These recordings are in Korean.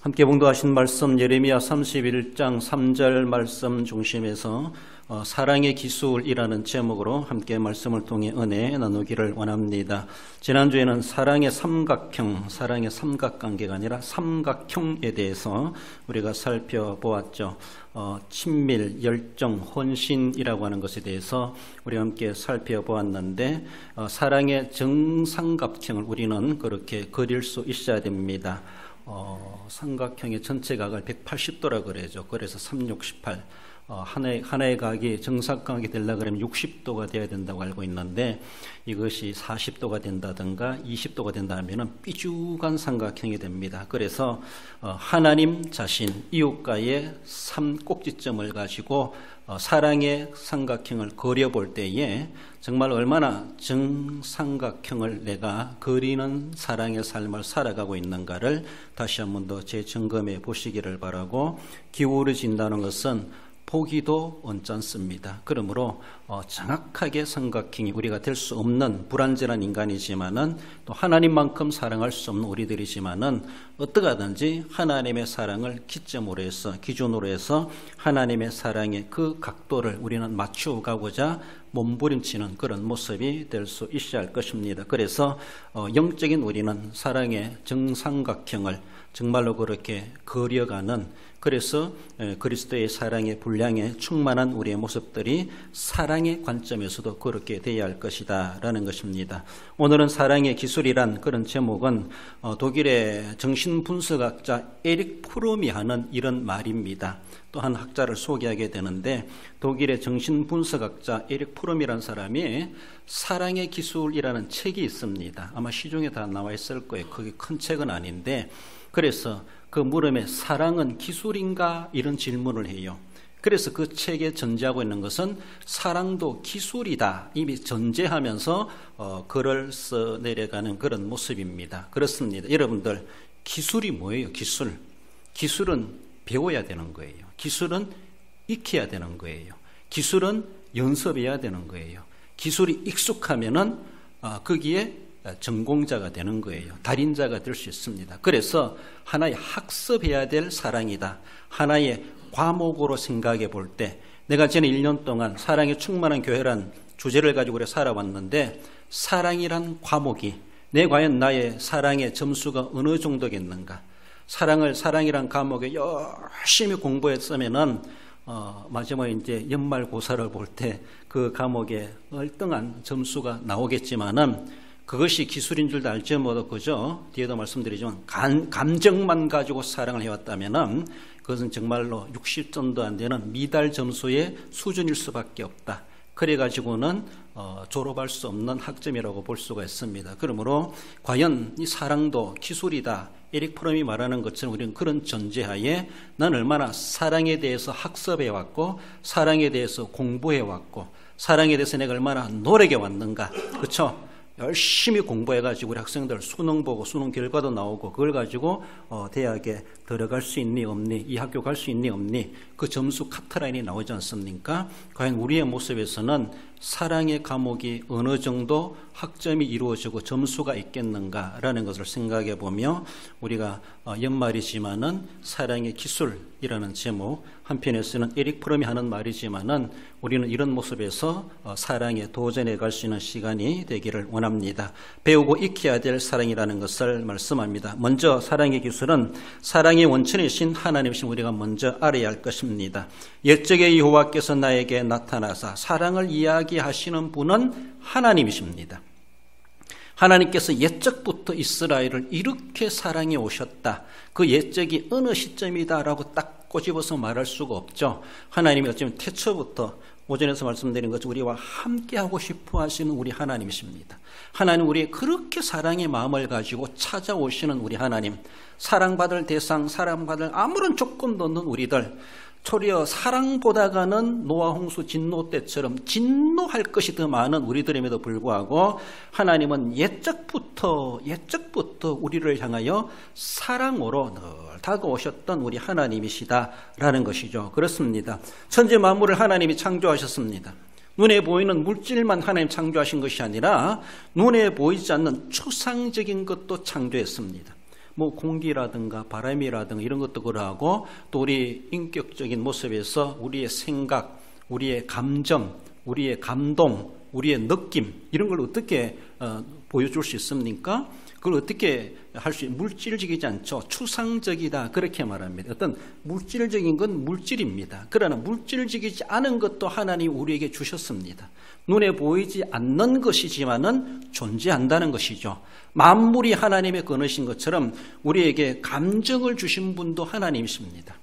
함께 봉독하신 말씀 예레미야 31장 3절 말씀 중심에서 사랑의 기술이라는 제목으로 함께 말씀을 통해 은혜 나누기를 원합니다. 지난주에는 사랑의 삼각형, 사랑의 삼각관계가 아니라 삼각형에 대해서 우리가 살펴보았죠. 친밀, 열정, 헌신이라고 하는 것에 대해서 우리가 함께 살펴보았는데 사랑의 정삼각형을 우리는 그렇게 그릴 수 있어야 됩니다. 삼각형의 전체 각을 180도라 그래죠. 그래서 368 하나의 각이 정사각이 되려고 그러면 60도가 되어야 된다고 알고 있는데 이것이 40도가 된다든가 20도가 된다면 삐죽한 삼각형이 됩니다. 그래서 하나님 자신, 이웃과의 꼭지점을 가지고 사랑의 삼각형을 그려볼 때에 정말 얼마나 정삼각형을 내가 그리는 사랑의 삶을 살아가고 있는가를 다시 한 번 더 재점검해 보시기를 바라고, 기울어진다는 것은 보기도 언짢습니다. 그러므로 정확하게 삼각형이 우리가 될 수 없는 불완전한 인간이지만은 또 하나님만큼 사랑할 수 없는 우리들이지만은 어떻게 하든지 하나님의 사랑을 기준으로 해서 하나님의 사랑의 그 각도를 우리는 맞추어 가고자 몸부림치는 그런 모습이 될 수 있어야 할 것입니다. 그래서 영적인 우리는 사랑의 정삼각형을 정말로 그렇게 그려가는, 그래서 그리스도의 사랑의 분량에 충만한 우리의 모습들이 사랑의 관점에서도 그렇게 되어야 할 것이다 라는 것입니다. 오늘은 사랑의 기술이란 그런 제목은 독일의 정신분석학자 에릭 프롬이 하는 이런 말입니다. 또 한 학자를 소개하게 되는데, 독일의 정신분석학자 에릭 프롬이라는 사람이 사랑의 기술이라는 책이 있습니다. 아마 시중에 다 나와 있을 거예요. 그게 큰 책은 아닌데, 그래서 그 물음에 사랑은 기술인가? 이런 질문을 해요. 그래서 그 책에 전제하고 있는 것은 사랑도 기술이다, 이미 전제하면서 글을 써 내려가는 그런 모습입니다. 그렇습니다. 여러분들, 기술이 뭐예요? 기술은 배워야 되는 거예요. 기술은 익혀야 되는 거예요. 기술은 연습해야 되는 거예요. 기술이 익숙하면은 거기에 전공자가 되는 거예요. 달인자가 될 수 있습니다. 그래서 하나의 학습해야 될 사랑이다, 하나의 과목으로 생각해 볼 때, 내가 지난 1년 동안 사랑에 충만한 교회란 주제를 가지고 그래 살아왔는데, 사랑이란 과목이 과연 나의 사랑의 점수가 어느 정도겠는가, 사랑이란 과목에 열심히 공부했으면은 마지막에 이제 연말고사를 볼 때 그 과목에 얼등한 점수가 나오겠지만은 그것이 기술인 줄도 알지 못하고, 그죠? 뒤에도 말씀드리지만 감정만 가지고 사랑을 해왔다면은 그것은 정말로 60점도 안 되는 미달 점수의 수준일 수밖에 없다. 그래가지고는 졸업할 수 없는 학점이라고 볼 수가 있습니다. 그러므로 과연 이 사랑도 기술이다, 에릭 프롬이 말하는 것처럼 우리는 그런 전제하에 난 얼마나 사랑에 대해서 학습해왔고, 사랑에 대해서 공부해왔고, 사랑에 대해서 내가 얼마나 노력해왔는가, 그렇죠? 열심히 공부해가지고 우리 학생들 수능 보고 수능 결과도 나오고 그걸 가지고 대학에 들어갈 수 있니 없니, 이 학교 갈 수 있니 없니, 그 점수 카트라인이 나오지 않습니까? 과연 우리의 모습에서는 사랑의 과목이 어느 정도 학점이 이루어지고 점수가 있겠는가라는 것을 생각해 보며, 우리가 연말이지만은 사랑의 기술이라는 제목, 한편에서는 에릭 프롬이 하는 말이지만은 우리는 이런 모습에서 사랑에 도전해 갈 수 있는 시간이 되기를 원합니다. 배우고 익혀야 될 사랑이라는 것을 말씀합니다. 먼저 사랑의 기술은 사랑의 원천이신 하나님이신 우리가 먼저 알아야 할 것입니다. 옛적의 여호와께서 나에게 나타나사 사랑을 이야기하시는 분은 하나님이십니다. 하나님께서 옛적부터 이스라엘을 이렇게 사랑해 오셨다, 그 옛적이 어느 시점이다라고 딱 꼬집어서 말할 수가 없죠. 하나님이 어쩌면 태초부터 오전에서 말씀드린 것처럼 우리와 함께하고 싶어 하시는 우리 하나님이십니다. 하나님, 우리의 그렇게 사랑의 마음을 가지고 찾아오시는 우리 하나님, 사랑받을 대상, 사랑받을 아무런 조건도 없는 우리들, 초리어 사랑보다가는 노아 홍수 진노 때처럼 진노할 것이 더 많은 우리들임에도 불구하고 하나님은 옛적부터 우리를 향하여 사랑으로 늘 다가오셨던 우리 하나님이시다라는 것이죠. 그렇습니다. 천지 만물을 하나님이 창조하셨습니다. 눈에 보이는 물질만 하나님 창조하신 것이 아니라 눈에 보이지 않는 추상적인 것도 창조했습니다. 뭐 공기라든가 바람이라든가 이런 것도 그러하고 또 우리 인격적인 모습에서 우리의 생각, 우리의 감정, 우리의 감동, 우리의 느낌 이런 걸 어떻게 보여줄 수 있습니까? 그걸 어떻게 할 수 물질적이지 않죠. 추상적이다 그렇게 말합니다. 어떤 물질적인 건 물질입니다. 그러나 물질적이지 않은 것도 하나님 우리에게 주셨습니다. 눈에 보이지 않는 것이지만은 존재한다는 것이죠. 만물이 하나님의 거느신 것처럼 우리에게 감정을 주신 분도 하나님이십니다.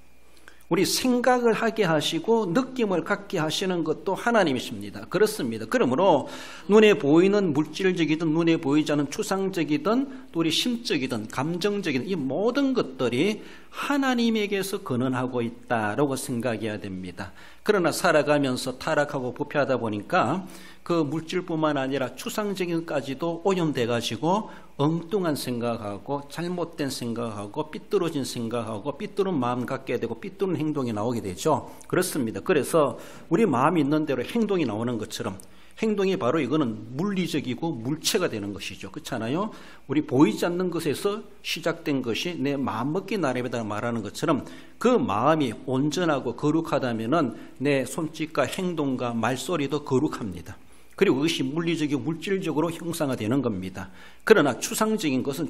우리 생각을 하게 하시고 느낌을 갖게 하시는 것도 하나님이십니다. 그렇습니다. 그러므로 눈에 보이는 물질적이든 눈에 보이지 않는 추상적이든 또 우리 심적이든 감정적이든 이 모든 것들이 하나님에게서 근원하고 있다라고 생각해야 됩니다. 그러나 살아가면서 타락하고 부패하다 보니까 그 물질뿐만 아니라 추상적인 것까지도 오염돼 가지고 엉뚱한 생각하고 잘못된 생각하고 삐뚤어진 생각하고 삐뚤은 마음 갖게 되고 삐뚤은 행동이 나오게 되죠. 그렇습니다. 그래서 우리 마음이 있는 대로 행동이 나오는 것처럼 행동이 바로 이거는 물리적이고 물체가 되는 것이죠. 그렇잖아요. 우리 보이지 않는 것에서 시작된 것이 내 마음먹기 나름이다 말하는 것처럼 그 마음이 온전하고 거룩하다면은 내 손짓과 행동과 말소리도 거룩합니다. 그리고 그것이 물리적이고 물질적으로 형상화되는 겁니다. 그러나 추상적인 것은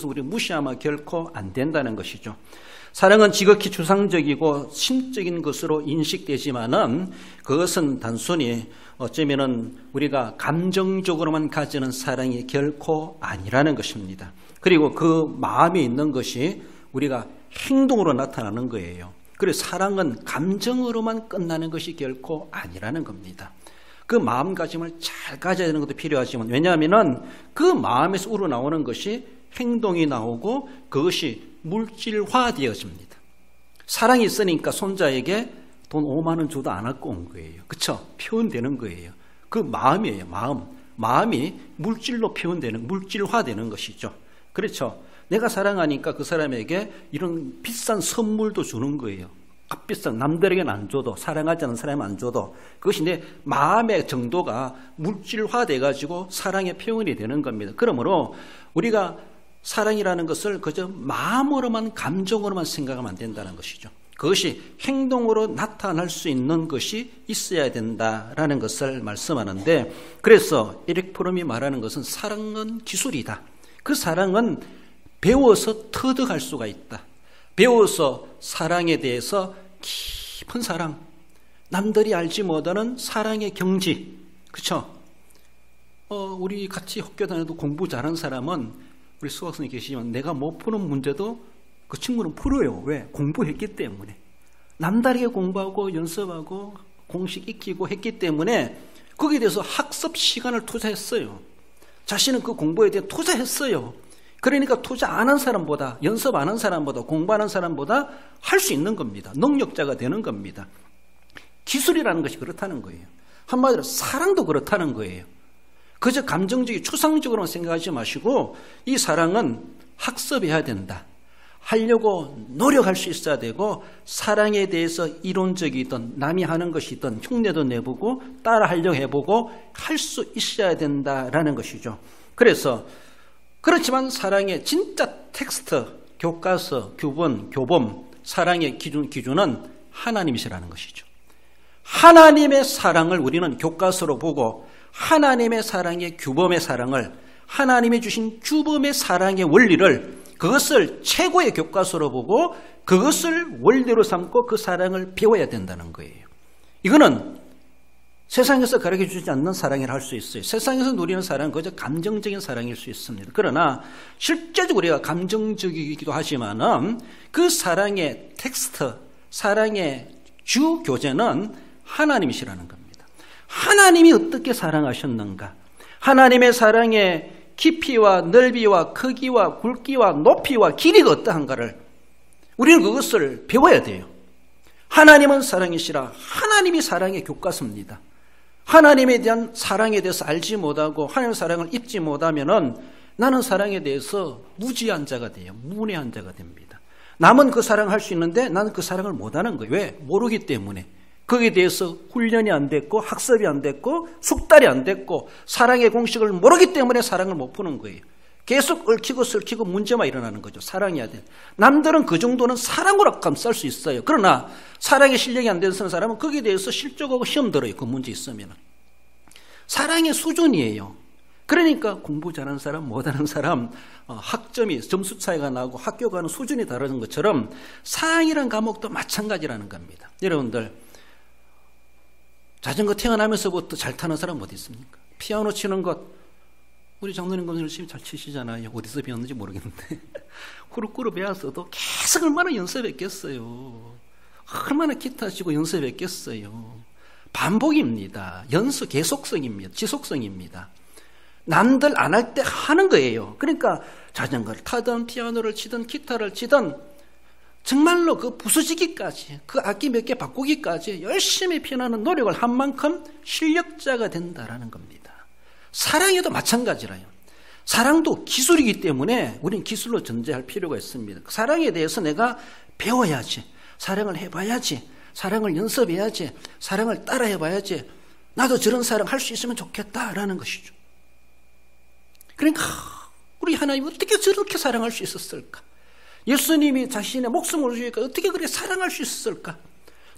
우리 무시하면 결코 안 된다는 것이죠. 사랑은 지극히 추상적이고 심적인 것으로 인식되지만은 그것은 단순히 어쩌면은 우리가 감정적으로만 가지는 사랑이 결코 아니라는 것입니다. 그리고 그 마음에 있는 것이 우리가 행동으로 나타나는 거예요. 그래서 사랑은 감정으로만 끝나는 것이 결코 아니라는 겁니다. 그 마음가짐을 잘 가져야 되는 것도 필요하지만 왜냐하면 그 마음에서 우러나오는 것이 행동이 나오고 그것이 물질화되어집니다. 사랑이 있으니까 손자에게 돈 5만 원 줘도 안 갖고 온 거예요. 그렇죠? 표현되는 거예요. 그 마음이에요. 마음이 물질로 물질화되는 것이죠. 그렇죠? 내가 사랑하니까 그 사람에게 이런 비싼 선물도 주는 거예요. 값비싼 남들에게는 안 줘도 사랑하지 않는 사람은 안 줘도 그것이 내 마음의 정도가 물질화돼 가지고 사랑의 표현이 되는 겁니다. 그러므로 우리가 사랑이라는 것을 그저 마음으로만 감정으로만 생각하면 안 된다는 것이죠. 그것이 행동으로 나타날 수 있는 것이 있어야 된다라는 것을 말씀하는데 그래서 에릭 프롬이 말하는 것은 사랑은 기술이다. 그 사랑은 배워서 터득할 수가 있다. 배워서 사랑에 대해서 깊은 사랑, 남들이 알지 못하는 사랑의 경지, 그렇죠? 우리 같이 학교 다녀도 공부 잘하는 사람은 우리 수학생이 계시지만 내가 못 푸는 문제도 그 친구는 풀어요. 왜? 공부했기 때문에. 남다르게 공부하고 연습하고 공식 익히고 했기 때문에 거기에 대해서 학습 시간을 투자했어요. 자신은 그 공부에 대해 투자했어요. 그러니까 투자 안 한 사람보다 연습 안 한 사람보다 공부하는 사람보다 할 수 있는 겁니다. 능력자가 되는 겁니다. 기술이라는 것이 그렇다는 거예요. 한마디로 사랑도 그렇다는 거예요. 그저 감정적이 추상적으로만 생각하지 마시고 이 사랑은 학습해야 된다. 하려고 노력할 수 있어야 되고 사랑에 대해서 이론적이든 남이 하는 것이든 흉내도 내보고 따라하려고 해보고 할 수 있어야 된다라는 것이죠. 그래서 그렇지만 사랑의 진짜 텍스트, 교과서, 교본, 교범, 사랑의 기준은 하나님이시라는 것이죠. 하나님의 사랑을 우리는 교과서로 보고 하나님의 사랑의 규범의 사랑을 하나님이 주신 규범의 사랑의 원리를 그것을 최고의 교과서로 보고 그것을 원리로 삼고 그 사랑을 배워야 된다는 거예요. 이거는 세상에서 가르쳐주지 않는 사랑이라 할 수 있어요. 세상에서 누리는 사랑은 그저 감정적인 사랑일 수 있습니다. 그러나 실제적으로 우리가 감정적이기도 하지만은 그 사랑의 텍스트, 사랑의 주 교재는 하나님이시라는 겁니다. 하나님이 어떻게 사랑하셨는가? 하나님의 사랑의 깊이와 넓이와 크기와 굵기와 높이와 길이가 어떠한가를 우리는 그것을 배워야 돼요. 하나님은 사랑이시라. 하나님이 사랑의 교과서입니다. 하나님에 대한 사랑에 대해서 알지 못하고 하나님의 사랑을 입지 못하면은 나는 사랑에 대해서 무지한 자가 돼요. 문외한 자가 됩니다. 남은 그 사랑을 할 수 있는데 나는 그 사랑을 못하는 거예요. 왜? 모르기 때문에. 거기에 대해서 훈련이 안 됐고 학습이 안 됐고 숙달이 안 됐고 사랑의 공식을 모르기 때문에 사랑을 못 푸는 거예요. 계속 얽히고 설키고 문제만 일어나는 거죠. 사랑해야 돼. 남들은 그 정도는 사랑으로 감쌀 수 있어요. 그러나 사랑의 실력이 안 되는 사람은 거기에 대해서 실족하고 시험 들어요. 그 문제 있으면. 사랑의 수준이에요. 그러니까 공부 잘하는 사람, 못하는 사람, 학점이 점수 차이가 나고 학교 가는 수준이 다른 것처럼 사랑이라는 과목도 마찬가지라는 겁니다. 여러분들 자전거 태어나면서부터 잘 타는 사람 어디 있습니까? 피아노 치는 것 우리 장로님 열심히 잘 치시잖아요. 어디서 배웠는지 모르겠는데 꾸르꾸르 배웠어도 계속 얼마나 연습했겠어요. 얼마나 기타 치고 연습했겠어요. 반복입니다. 연습 계속성입니다. 지속성입니다. 남들 안 할 때 하는 거예요. 그러니까 자전거를 타든 피아노를 치든 기타를 치든 정말로 그 부수지기까지 그 악기 몇 개 바꾸기까지 열심히 피나는 노력을 한 만큼 실력자가 된다라는 겁니다. 사랑에도 마찬가지라요. 사랑도 기술이기 때문에 우리는 기술로 전제할 필요가 있습니다. 사랑에 대해서 내가 배워야지, 사랑을 해봐야지, 사랑을 연습해야지, 사랑을 따라해봐야지, 나도 저런 사랑 할 수 있으면 좋겠다라는 것이죠. 그러니까 우리 하나님 어떻게 저렇게 사랑할 수 있었을까? 예수님이 자신의 목숨을 주니까 어떻게 그렇게 사랑할 수 있었을까?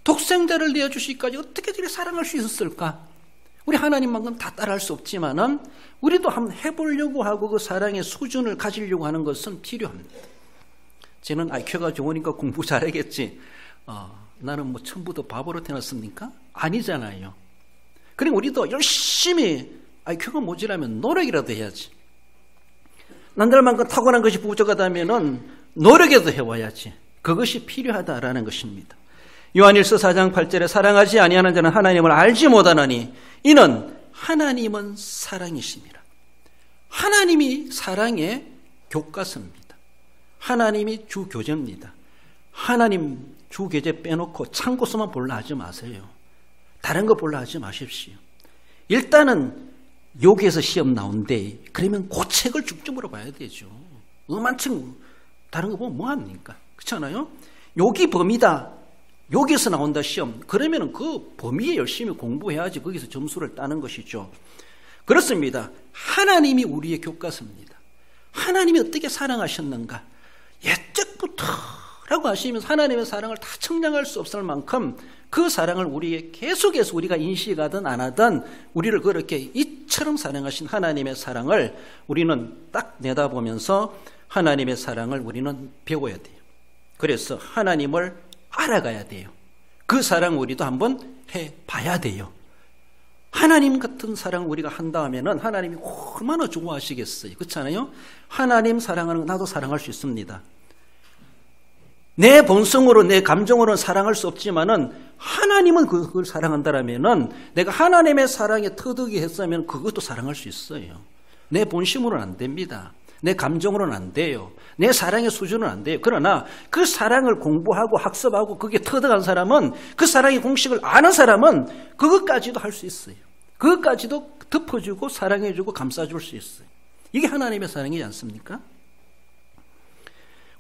독생자를 내어주시기까지 어떻게 저렇게 사랑할 수 있었을까? 우리 하나님만큼 다 따라할 수 없지만은 우리도 한번 해보려고 하고 그 사랑의 수준을 가지려고 하는 것은 필요합니다. 저는 IQ가 좋으니까 공부 잘하겠지. 나는 뭐 처음부터 바보로 태어났습니까? 아니잖아요. 그러니 우리도 열심히 IQ가 모자라면 노력이라도 해야지. 남들만큼 타고난 것이 부족하다면은 노력이라도 해봐야지. 그것이 필요하다라는 것입니다. 요한일서 4장 8절에 사랑하지 아니하는 자는 하나님을 알지 못하나니 이는 하나님은 사랑이심이라. 하나님이 사랑의 교과서입니다. 하나님이 주 교재입니다. 하나님 주 교재 빼놓고 참고서만 볼라 하지 마세요. 다른 거 볼라 하지 마십시오. 일단은 여기에서 시험 나온대. 그러면 그 책을 쭉쭉 물어봐야 되죠. 엄한층 다른 거 보면 뭐합니까? 그렇잖아요? 여기 범위다. 여기서 나온다 시험. 그러면 그 범위에 열심히 공부해야지 거기서 점수를 따는 것이죠. 그렇습니다. 하나님이 우리의 교과서입니다. 하나님이 어떻게 사랑하셨는가? 옛적부터라고 하시면서 하나님의 사랑을 다 청량할 수 없을 만큼 그 사랑을 우리에 계속해서 우리가 인식하든 안 하든 우리를 그렇게 이처럼 사랑하신 하나님의 사랑을 우리는 딱 내다보면서 하나님의 사랑을 우리는 배워야 돼요. 그래서 하나님을 알아가야 돼요. 그 사랑 우리도 한번 해봐야 돼요. 하나님 같은 사랑을 우리가 한다 하면은 하나님이 얼마나 좋아하시겠어요. 그렇잖아요? 하나님 사랑하는 거 나도 사랑할 수 있습니다. 내 본성으로 내 감정으로는 사랑할 수 없지만은 하나님은 그걸 사랑한다라면은 내가 하나님의 사랑에 터득이 했으면 그것도 사랑할 수 있어요. 내 본심으로는 안 됩니다. 내 감정으로는 안 돼요. 내 사랑의 수준은 안 돼요. 그러나 그 사랑을 공부하고 학습하고 그게 터득한 사람은 그 사랑의 공식을 아는 사람은 그것까지도 할 수 있어요. 그것까지도 덮어주고 사랑해주고 감싸줄 수 있어요. 이게 하나님의 사랑이지 않습니까?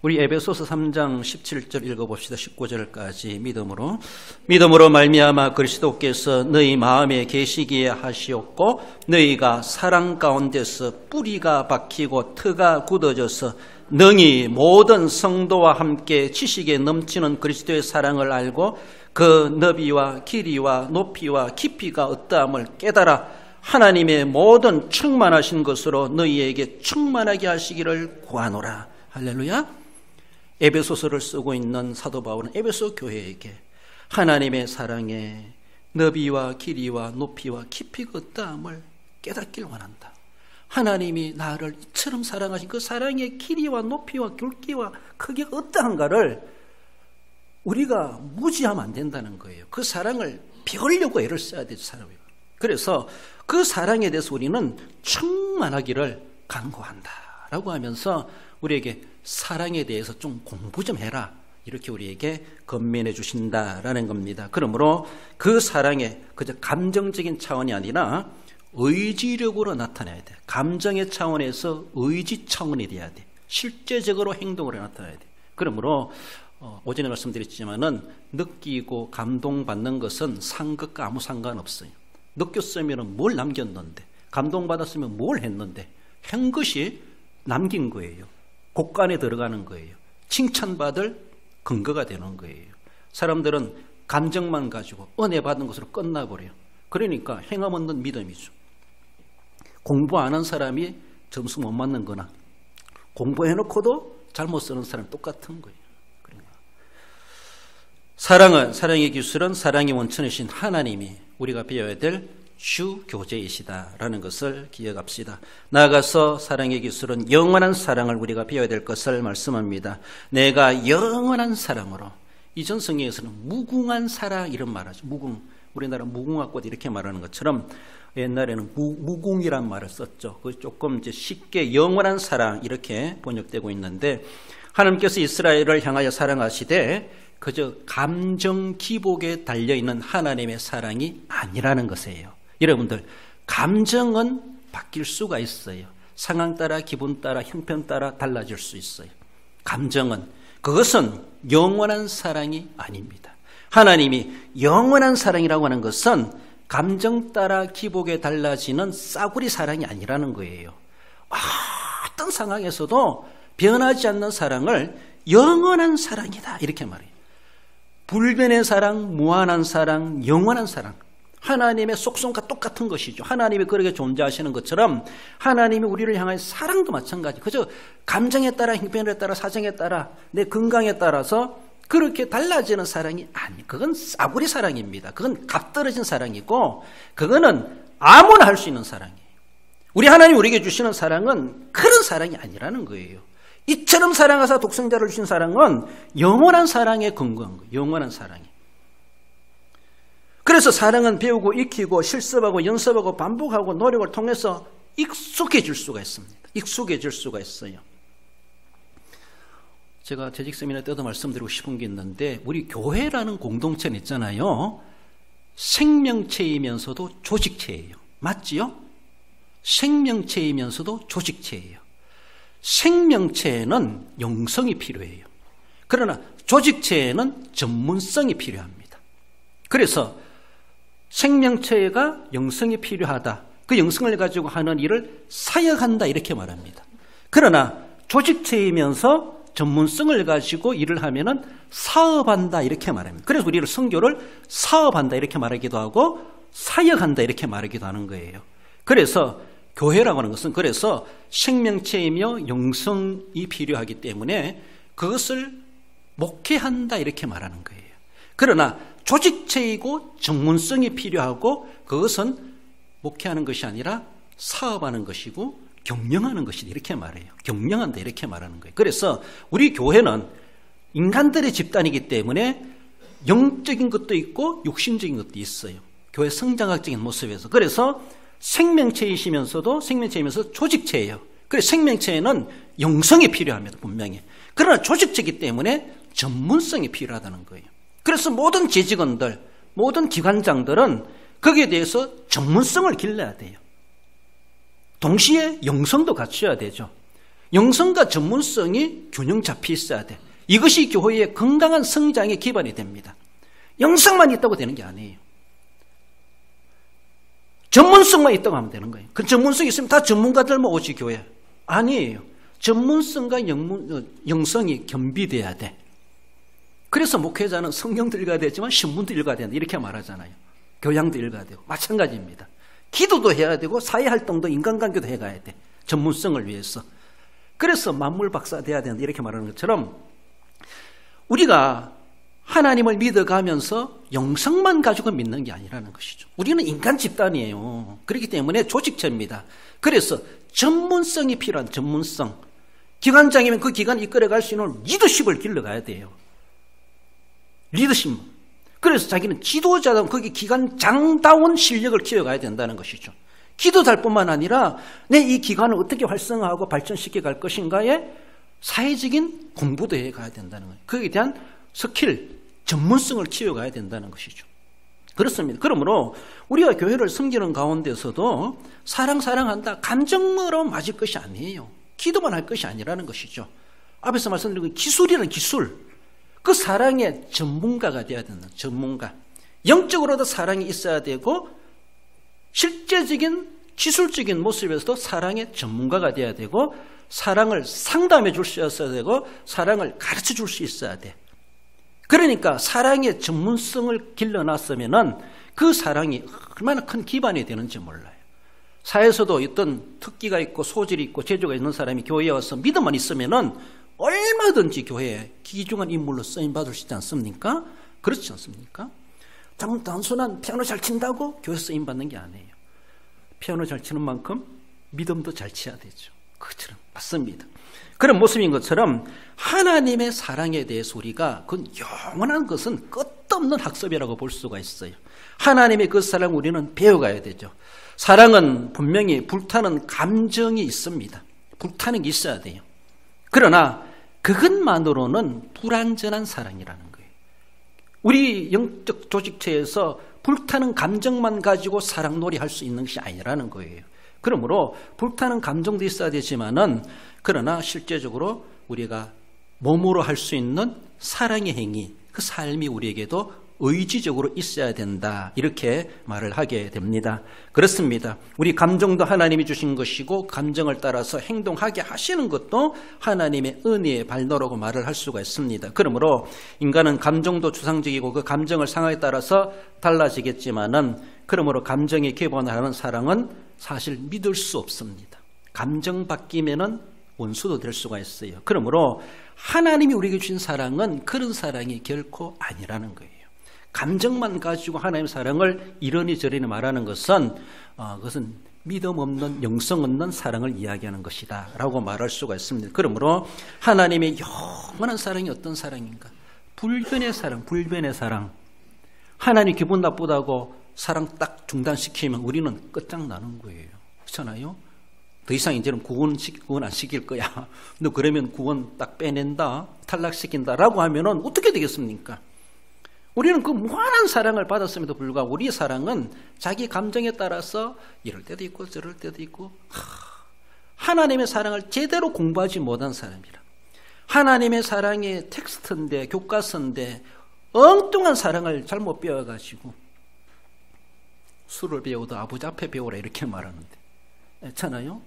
우리 에베소서 3장 17절 읽어봅시다. 19절까지 믿음으로 말미암아 그리스도께서 너희 마음에 계시기에 하시었고 너희가 사랑 가운데서 뿌리가 박히고 터가 굳어져서 능히 모든 성도와 함께 지식에 넘치는 그리스도의 사랑을 알고 그 너비와 길이와 높이와 깊이가 어떠함을 깨달아 하나님의 모든 충만하신 것으로 너희에게 충만하게 하시기를 구하노라. 할렐루야. 에베소서를 쓰고 있는 사도 바울은 에베소 교회에게 하나님의 사랑에 너비와 길이와 높이와 깊이가 어떠함을 깨닫길 원한다. 하나님이 나를 이처럼 사랑하신 그 사랑의 길이와 높이와 굵기와 크기가 어떠한가를 우리가 무지하면 안 된다는 거예요. 그 사랑을 배우려고 애를 써야 되죠. 사람이. 그래서 그 사랑에 대해서 우리는 충만하기를 간구한다라고 하면서 우리에게 사랑에 대해서 좀 공부 좀 해라. 이렇게 우리에게 건면해 주신다라는 겁니다. 그러므로 그 사랑에 그저 감정적인 차원이 아니라 의지력으로 나타나야 돼. 감정의 차원에서 의지 차원이 돼야 돼. 실제적으로 행동으로 나타나야 돼. 그러므로 오전에 말씀드렸지만은 느끼고 감동받는 것은 산 것과 아무 상관없어요. 느꼈으면 뭘 남겼는데, 감동받았으면 뭘 했는데, 한 것이 남긴 거예요. 곡간에 들어가는 거예요. 칭찬받을 근거가 되는 거예요. 사람들은 감정만 가지고 은혜 받은 것으로 끝나버려요. 그러니까 행함 없는 믿음이죠. 공부 안 한 사람이 점수 못 맞는 거나 공부해놓고도 잘못 쓰는 사람 똑같은 거예요. 그러니까 사랑의 기술은 사랑의 원천이신 하나님이 우리가 배워야 될 주 교재이시다라는 것을 기억합시다. 나아가서 사랑의 기술은 영원한 사랑을 우리가 배워야 될 것을 말씀합니다. 내가 영원한 사랑으로, 이전 성경에서는 무궁한 사랑 이런 말하죠. 무궁, 우리나라 무궁화꽃 이렇게 말하는 것처럼 옛날에는 무궁이란 말을 썼죠. 그 조금 이제 쉽게 영원한 사랑 이렇게 번역되고 있는데, 하나님께서 이스라엘을 향하여 사랑하시되 그저 감정 기복에 달려있는 하나님의 사랑이 아니라는 것이에요. 여러분들, 감정은 바뀔 수가 있어요. 상황 따라, 기분 따라, 형편 따라 달라질 수 있어요. 감정은, 그것은 영원한 사랑이 아닙니다. 하나님이 영원한 사랑이라고 하는 것은 감정 따라 기복에 달라지는 싸구리 사랑이 아니라는 거예요. 어떤 상황에서도 변하지 않는 사랑을 영원한 사랑이다 이렇게 말해요. 불변의 사랑, 무한한 사랑, 영원한 사랑, 하나님의 속성과 똑같은 것이죠. 하나님이 그렇게 존재하시는 것처럼 하나님이 우리를 향한 사랑도 마찬가지. 그저 감정에 따라, 형편에 따라, 사정에 따라, 내 건강에 따라서 그렇게 달라지는 사랑이 아니, 그건 싸구리 사랑입니다. 그건 값떨어진 사랑이고, 그거는 아무나 할 수 있는 사랑이에요. 우리 하나님 우리에게 주시는 사랑은 그런 사랑이 아니라는 거예요. 이처럼 사랑하사 독생자를 주신 사랑은 영원한 사랑에 근거한 거예요. 영원한 사랑이. 그래서 사랑은 배우고 익히고 실습하고 연습하고 반복하고 노력을 통해서 익숙해질 수가 있습니다. 익숙해질 수가 있어요. 제가 재직 세미나 때도 말씀드리고 싶은 게 있는데, 우리 교회라는 공동체는 있잖아요. 생명체이면서도 조직체예요. 맞지요? 생명체이면서도 조직체예요. 생명체에는 영성이 필요해요. 그러나 조직체에는 전문성이 필요합니다. 그래서 생명체가 영성이 필요하다. 그 영성을 가지고 하는 일을 사역한다 이렇게 말합니다. 그러나 조직체이면서 전문성을 가지고 일을 하면은 사업한다 이렇게 말합니다. 그래서 우리를 선교를 사업한다 이렇게 말하기도 하고 사역한다 이렇게 말하기도 하는 거예요. 그래서 교회라고 하는 것은 그래서 생명체이며 영성이 필요하기 때문에 그것을 목회한다 이렇게 말하는 거예요. 그러나 조직체이고 전문성이 필요하고 그것은 목회하는 것이 아니라 사업하는 것이고 경영하는 것이다 이렇게 말해요. 경영한다 이렇게 말하는 거예요. 그래서 우리 교회는 인간들의 집단이기 때문에 영적인 것도 있고 육신적인 것도 있어요. 교회 성장학적인 모습에서. 그래서 생명체이시면서도 조직체예요. 그래서 생명체에는 영성이 필요합니다. 분명히. 그러나 조직체이기 때문에 전문성이 필요하다는 거예요. 그래서 모든 재직원들, 모든 기관장들은 거기에 대해서 전문성을 길러야 돼요. 동시에 영성도 갖춰야 되죠. 영성과 전문성이 균형 잡혀 있어야 돼. 이것이 교회의 건강한 성장의 기반이 됩니다. 영성만 있다고 되는 게 아니에요. 전문성만 있다고 하면 되는 거예요. 그 전문성이 있으면 다 전문가들만 오지 교회. 아니에요. 전문성과 영성이 겸비돼야 돼. 그래서 목회자는 성경도 읽어야 되지만 신문도 읽어야 된다 이렇게 말하잖아요. 교양도 읽어야 되고 마찬가지입니다. 기도도 해야 되고 사회활동도 인간관계도 해가야 돼. 전문성을 위해서. 그래서 만물 박사 돼야 된다 이렇게 말하는 것처럼 우리가 하나님을 믿어가면서 영성만 가지고 믿는 게 아니라는 것이죠. 우리는 인간 집단이에요. 그렇기 때문에 조직체입니다. 그래서 전문성이 필요한 전문성. 기관장이면 그 기관을 이끌어갈 수 있는 리더십을 길러가야 돼요. 리더십. 그래서 자기는 지도자다 거기 기관장다운 실력을 키워가야 된다는 것이죠. 기도자뿐만 아니라 내 이 기관을 어떻게 활성화하고 발전시켜 갈 것인가에 사회적인 공부도 해가야 된다는 거예요. 거기에 대한 스킬, 전문성을 키워가야 된다는 것이죠. 그렇습니다. 그러므로 우리가 교회를 섬기는 가운데서도 사랑한다 감정으로 맞을 것이 아니에요. 기도만 할 것이 아니라는 것이죠. 앞에서 말씀드린 기술이라는 기술, 그 사랑의 전문가가 되어야 된다. 전문가. 영적으로도 사랑이 있어야 되고 실제적인 기술적인 모습에서도 사랑의 전문가가 되어야 되고 사랑을 상담해 줄 수 있어야 되고 사랑을 가르쳐 줄 수 있어야 돼. 그러니까 사랑의 전문성을 길러놨으면은 그 사랑이 얼마나 큰 기반이 되는지 몰라요. 사회에서도 어떤 특기가 있고 소질이 있고 재주가 있는 사람이 교회에 와서 믿음만 있으면은 얼마든지 교회에 귀중한 인물로 쓰임받을 수 있지 않습니까? 그렇지 않습니까? 단순한 피아노 잘 친다고 교회 쓰임받는 게 아니에요. 피아노 잘 치는 만큼 믿음도 잘 쳐야 되죠. 그것처럼 맞습니다. 그런 모습인 것처럼 하나님의 사랑에 대해서 우리가 그 영원한 것은 끝없는 학습이라고 볼 수가 있어요. 하나님의 그 사랑 우리는 배워가야 되죠. 사랑은 분명히 불타는 감정이 있습니다. 불타는 게 있어야 돼요. 그러나 그것만으로는 불완전한 사랑이라는 거예요. 우리 영적 조직체에서 불타는 감정만 가지고 사랑놀이 할 수 있는 것이 아니라는 거예요. 그러므로 불타는 감정도 있어야 되지만은 그러나 실제적으로 우리가 몸으로 할 수 있는 사랑의 행위, 그 삶이 우리에게도 의지적으로 있어야 된다. 이렇게 말을 하게 됩니다. 그렇습니다. 우리 감정도 하나님이 주신 것이고 감정을 따라서 행동하게 하시는 것도 하나님의 은혜의 발로라고 말을 할 수가 있습니다. 그러므로 인간은 감정도 추상적이고 그 감정을 상황에 따라서 달라지겠지만은 그러므로 감정이 기본하는 사랑은 사실 믿을 수 없습니다. 감정 바뀌면은 원수도 될 수가 있어요. 그러므로 하나님이 우리에게 주신 사랑은 그런 사랑이 결코 아니라는 거예요. 감정만 가지고 하나님의 사랑을 이러니 저러니 말하는 것은 그것은 믿음 없는 영성 없는 사랑을 이야기하는 것이다 라고 말할 수가 있습니다. 그러므로 하나님의 영원한 사랑이 어떤 사랑인가? 불변의 사랑, 불변의 사랑. 하나님 기분 나쁘다고 사랑 딱 중단시키면 우리는 끝장나는 거예요. 그렇잖아요? 더 이상 이제는 구원 안 시킬 거야. 너 그러면 구원 딱 빼낸다, 탈락시킨다 라고 하면은 어떻게 되겠습니까? 우리는 그 무한한 사랑을 받았음에도 불구하고 우리의 사랑은 자기 감정에 따라서 이럴 때도 있고 저럴 때도 있고 하나님의 사랑을 제대로 공부하지 못한 사람이라. 하나님의 사랑의 텍스트인데 교과서인데 엉뚱한 사랑을 잘못 배워가지고 술을 배워도 아버지 앞에 배우라 이렇게 말하는데 있잖아요.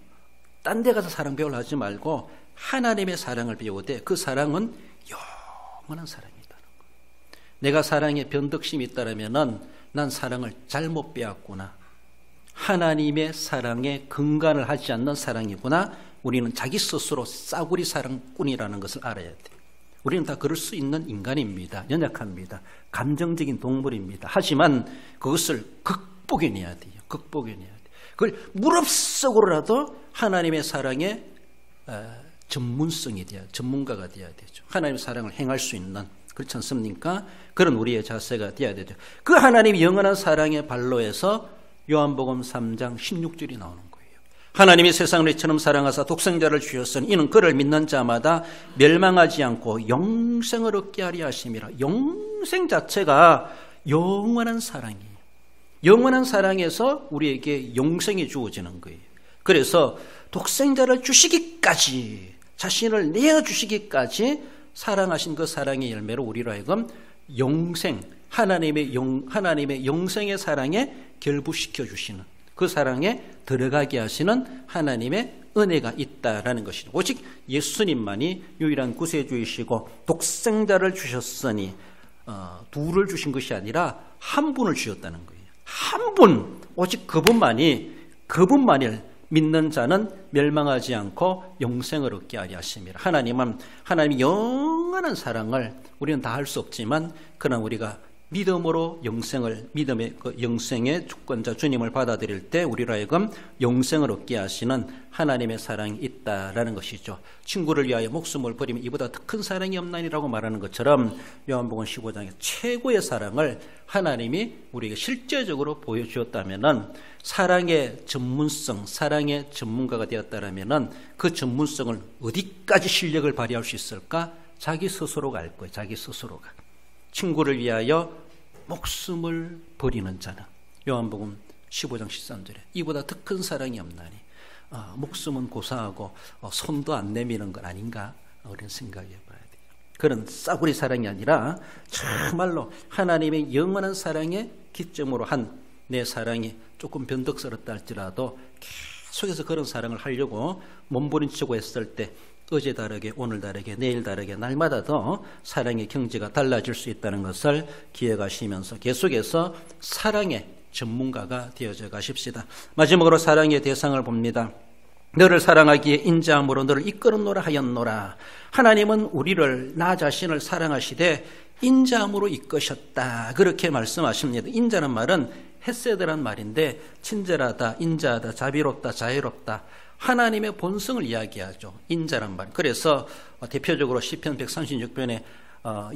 딴 데 가서 사랑 배우려 하지 말고 하나님의 사랑을 배우되 그 사랑은 영원한 사랑이다는 거예요. 내가 사랑에 변덕심이 있다면 난 사랑을 잘못 배웠구나. 하나님의 사랑에 근간을 하지 않는 사랑이구나. 우리는 자기 스스로 싸구리 사랑꾼이라는 것을 알아야 돼요. 우리는 다 그럴 수 있는 인간입니다. 연약합니다. 감정적인 동물입니다. 하지만 그것을 극복해내야 돼요. 극복해내야 돼요. 그걸 무릎속으로라도 하나님의 사랑에 전문성이 돼야, 전문가가 돼야 되죠. 하나님의 사랑을 행할 수 있는, 그렇지 않습니까? 그런 우리의 자세가 돼야 되죠. 그 하나님의 영원한 사랑의 발로에서 요한복음 3장 16절이 나오는 거예요. 하나님이 세상을 이처럼 사랑하사 독생자를 주셨으니 이는 그를 믿는 자마다 멸망하지 않고 영생을 얻게 하려 하심이라. 영생 자체가 영원한 사랑이에요. 영원한 사랑에서 우리에게 영생이 주어지는 거예요. 그래서 독생자를 주시기까지, 자신을 내어주시기까지 사랑하신 그 사랑의 열매로 우리로 하여금 영생, 하나님의 영생의 사랑에 결부시켜 주시는, 그 사랑에 들어가게 하시는 하나님의 은혜가 있다라는 것이죠. 오직 예수님만이 유일한 구세주이시고 독생자를 주셨으니 둘을 주신 것이 아니라 한 분을 주셨다는 거예요. 한 분, 오직 그분만을 믿는 자는 멸망하지 않고 영생을 얻게 하려 하심이라. 하나님이 영원한 사랑을 우리는 다 할 수 없지만 그러나 우리가 믿음으로 믿음의 그 영생의 주권자 주님을 받아들일 때 우리로 하여금 영생을 얻게 하시는 하나님의 사랑이 있다라는 것이죠. 친구를 위하여 목숨을 버리면 이보다 더 큰 사랑이 없나니라고 말하는 것처럼 요한복음 15장의 최고의 사랑을 하나님이 우리에게 실제적으로 보여주었다면은 사랑의 전문성, 사랑의 전문가가 되었다라면은 그 전문성을 어디까지 실력을 발휘할 수 있을까? 자기 스스로가 알 거예요. 자기 스스로가. 친구를 위하여 목숨을 버리는 자는 요한복음 15장 13절에 이보다 더 큰 사랑이 없나니 목숨은 고사하고 손도 안 내미는 건 아닌가 우리는 생각해 봐야 돼요. 그런 싸구리 사랑이 아니라 정말로 하나님의 영원한 사랑의 기점으로 한 내 사랑이 조금 변덕스럽다 할지라도 계속해서 그런 사랑을 하려고 몸부림치고 했을 때 어제 다르게 오늘 다르게 내일 다르게 날마다 더 사랑의 경지가 달라질 수 있다는 것을 기억하시면서 계속해서 사랑의 전문가가 되어져 가십시다. 마지막으로 사랑의 대상을 봅니다. 너를 사랑하기에 인자함으로 너를 이끌었노라 하였노라. 하나님은 우리를 나 자신을 사랑하시되 인자함으로 이끄셨다. 그렇게 말씀하십니다. 인자란 말은 헤세드란 말인데 친절하다, 인자하다, 자비롭다, 자애롭다. 하나님의 본성을 이야기하죠. 인자란 말. 그래서 대표적으로 시편 136편에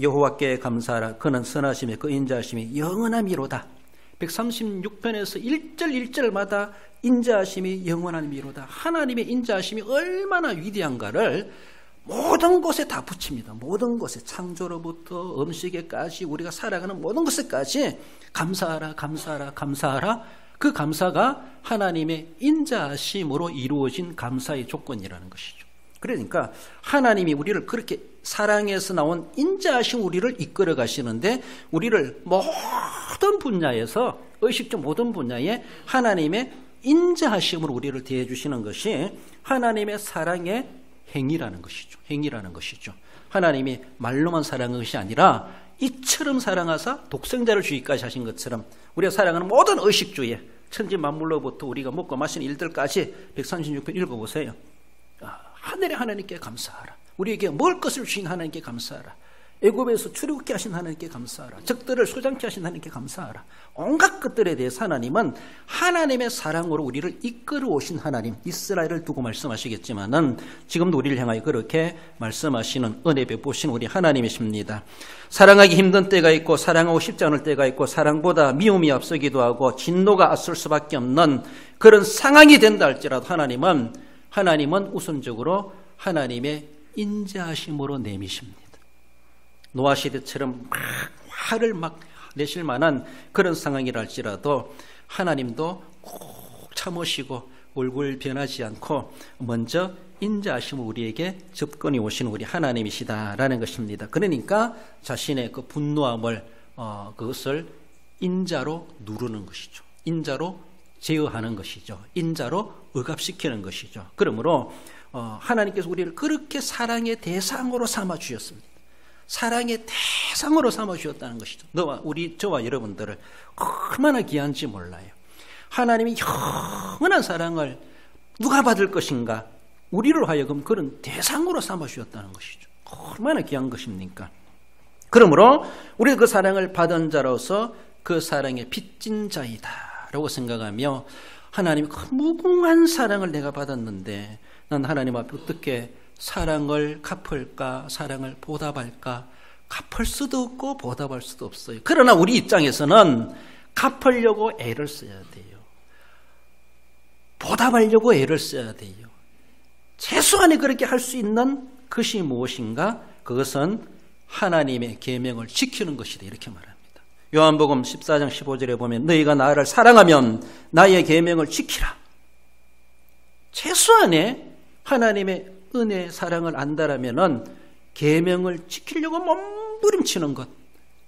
여호와께 감사하라. 그는 선하심에 그 인자하심이 영원함이로다. 136편에서 1절 1절마다 인자하심이 영원함이로다. 하나님의 인자하심이 얼마나 위대한가를 모든 곳에 다 붙입니다. 모든 곳에 창조로부터 음식에까지 우리가 살아가는 모든 것에까지 감사하라, 감사하라, 감사하라. 그 감사가 하나님의 인자하심으로 이루어진 감사의 조건이라는 것이죠. 그러니까 하나님이 우리를 그렇게 사랑에서 나온 인자하심 우리를 이끌어 가시는데 우리를 모든 분야에서 의식적 모든 분야에 하나님의 인자하심으로 우리를 대해 주시는 것이 하나님의 사랑의 행위라는 것이죠. 행위라는 것이죠. 하나님이 말로만 사랑한 것이 아니라 이처럼 사랑하사 독생자를 주기까지 하신 것처럼 우리가 사랑하는 모든 의식주의 천지 만물로부터 우리가 먹고 마시는 일들까지 136편 읽어보세요. 하늘의 하나님께 감사하라. 우리에게 먹을 것을 주신 하나님께 감사하라. 애굽에서 출애굽게 하신 하나님께 감사하라. 적들을 소장케 하신 하나님께 감사하라. 온갖 것들에 대해서 하나님은 하나님의 사랑으로 우리를 이끌어 오신 하나님, 이스라엘을 두고 말씀하시겠지만은 지금도 우리를 향하여 그렇게 말씀하시는 은혜 베푸신 우리 하나님이십니다. 사랑하기 힘든 때가 있고 사랑하고 싶지 않을 때가 있고 사랑보다 미움이 앞서기도 하고 진노가 앞설 수밖에 없는 그런 상황이 된다 할지라도 하나님은 우선적으로 하나님의 인자하심으로 내미십니다. 노아 시대처럼 막 화를 막 내실 만한 그런 상황이라 할지라도 하나님도 꼭 참으시고 얼굴 변하지 않고 먼저 인자하심을 우리에게 접근해 오시는 우리 하나님이시다라는 것입니다. 그러니까 자신의 그 분노함을 그것을 인자로 누르는 것이죠. 인자로 제어하는 것이죠. 인자로 억압시키는 것이죠. 그러므로 하나님께서 우리를 그렇게 사랑의 대상으로 삼아 주셨습니다. 사랑의 대상으로 삼아 주셨다는 것이죠. 저와 여러분들을 얼마나 귀한지 몰라요. 하나님이 영원한 사랑을 누가 받을 것인가? 우리로 하여금 그런 대상으로 삼아 주셨다는 것이죠. 얼마나 귀한 것입니까? 그러므로 우리가 그 사랑을 받은 자로서 그 사랑의 빚진 자이다 라고 생각하며 하나님이 그 무궁한 사랑을 내가 받았는데 난 하나님 앞에 어떻게 사랑을 갚을까? 사랑을 보답할까? 갚을 수도 없고 보답할 수도 없어요. 그러나 우리 입장에서는 갚으려고 애를 써야 돼요. 보답하려고 애를 써야 돼요. 최소한의 그렇게 할 수 있는 것이 무엇인가? 그것은 하나님의 계명을 지키는 것이다 이렇게 말합니다. 요한복음 14장 15절에 보면 너희가 나를 사랑하면 나의 계명을 지키라. 최소한의 하나님의 은혜 사랑을 안다라면은 계명을 지키려고 몸부림치는 것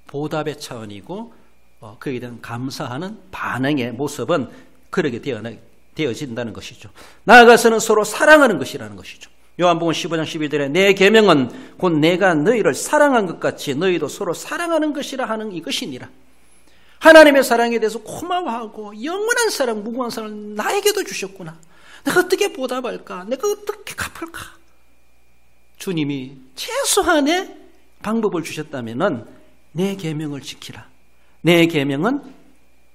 보답의 차원이고 그에 대한 감사하는 반응의 모습은 그렇게 되어진다는 것이죠. 나아가서는 서로 사랑하는 것이라는 것이죠. 요한복음 15장 12절에 내 계명은 곧 내가 너희를 사랑한 것 같이 너희도 서로 사랑하는 것이라 하는 이것이니라. 하나님의 사랑에 대해서 고마워하고 영원한 사랑, 무궁한 사랑을 나에게도 주셨구나. 내가 어떻게 보답할까? 내가 어떻게 갚을까? 주님이 최소한의 방법을 주셨다면은 내 계명을 지키라. 내 계명은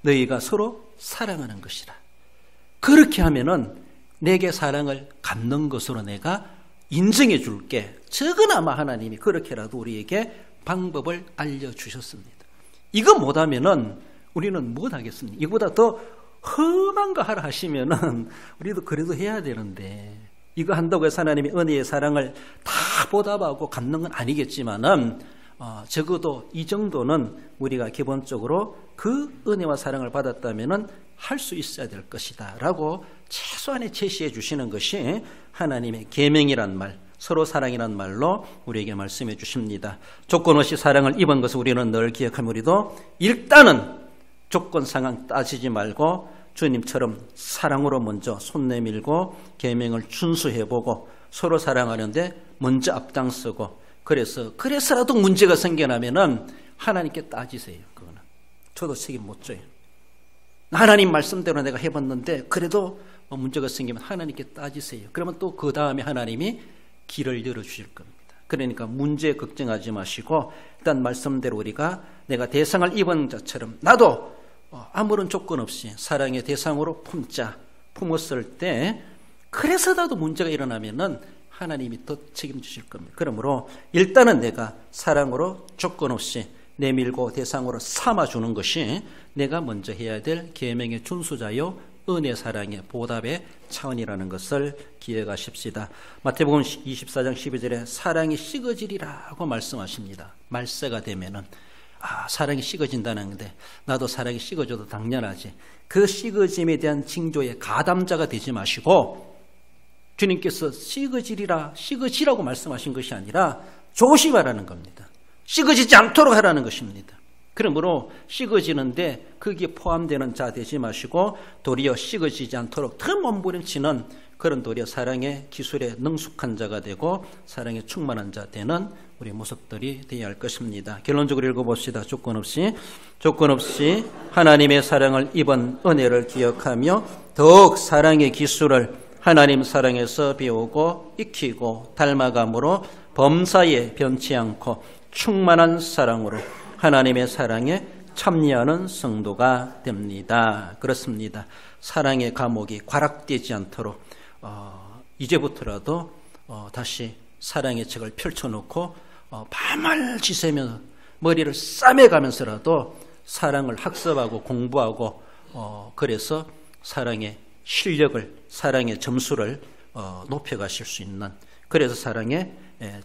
너희가 서로 사랑하는 것이라. 그렇게 하면은 내게 사랑을 갚는 것으로 내가 인정해 줄게. 적어나마 하나님이 그렇게라도 우리에게 방법을 알려주셨습니다. 이거 못하면은 우리는 못하겠습니다. 이보다 더 험한 거 하라 하시면은 우리도 그래도 해야 되는데 이거 한다고 해서 하나님의 은혜의 사랑을 다 보답하고 갚는 건 아니겠지만은 적어도 이 정도는 우리가 기본적으로 그 은혜와 사랑을 받았다면은 할 수 있어야 될 것이다 라고 최소한의 제시해 주시는 것이 하나님의 계명이란 말, 서로 사랑이란 말로 우리에게 말씀해 주십니다. 조건 없이 사랑을 입은 것을 우리는 늘 기억하며 우리도 일단은 조건 상황 따지지 말고 주님처럼 사랑으로 먼저 손 내밀고 계명을 준수해보고 서로 사랑하는데 먼저 앞장서고 그래서라도 문제가 생겨나면은 하나님께 따지세요. 그거는 저도 책임 못 져요. 하나님 말씀대로 내가 해봤는데 그래도 문제가 생기면 하나님께 따지세요. 그러면 또 그 다음에 하나님이 길을 열어주실 겁니다. 그러니까 문제 걱정하지 마시고 일단 말씀대로 우리가 내가 대상을 입은 자처럼 나도 아무런 조건 없이 사랑의 대상으로 품었을 때 그래서라도 문제가 일어나면은 하나님이 더 책임지실 겁니다. 그러므로 일단은 내가 사랑으로 조건 없이 내밀고 대상으로 삼아주는 것이 내가 먼저 해야 될 계명의 준수자요 은혜 사랑의 보답의 차원이라는 것을 기억하십시다. 마태복음 24장 12절에 사랑이 식어지리라고 말씀하십니다. 말세가 되면은 사랑이 식어진다는데 나도 사랑이 식어져도 당연하지. 그 식어짐에 대한 징조의 가담자가 되지 마시고 주님께서 식어지라고 말씀하신 것이 아니라 조심하라는 겁니다. 식어지지 않도록 하라는 것입니다. 그러므로 식어지는데 거기에 포함되는 자 되지 마시고 도리어 식어지지 않도록 더 몸부림치는 그런 도리어 사랑의 기술에 능숙한 자가 되고 사랑에 충만한 자 되는 우리 모습들이 되어야 할 것입니다. 결론적으로 읽어봅시다. 조건 없이 하나님의 사랑을 입은 은혜를 기억하며 더욱 사랑의 기술을 하나님 사랑에서 배우고 익히고 닮아감으로 범사에 변치 않고 충만한 사랑으로 하나님의 사랑에 참여하는 성도가 됩니다. 그렇습니다. 사랑의 감옥이 과락되지 않도록 이제부터라도 다시 사랑의 책을 펼쳐놓고 밤을 지새며 머리를 싸매가면서라도 사랑을 학습하고 공부하고 그래서 사랑의 실력을 사랑의 점수를 높여가실 수 있는 그래서 사랑의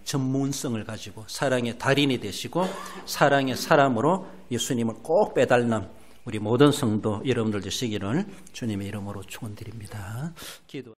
전문성을 가지고 사랑의 달인이 되시고 사랑의 사람으로 예수님을 꼭 빼닮는 우리 모든 성도 여러분들 되시기를 주님의 이름으로 축원드립니다. 기도.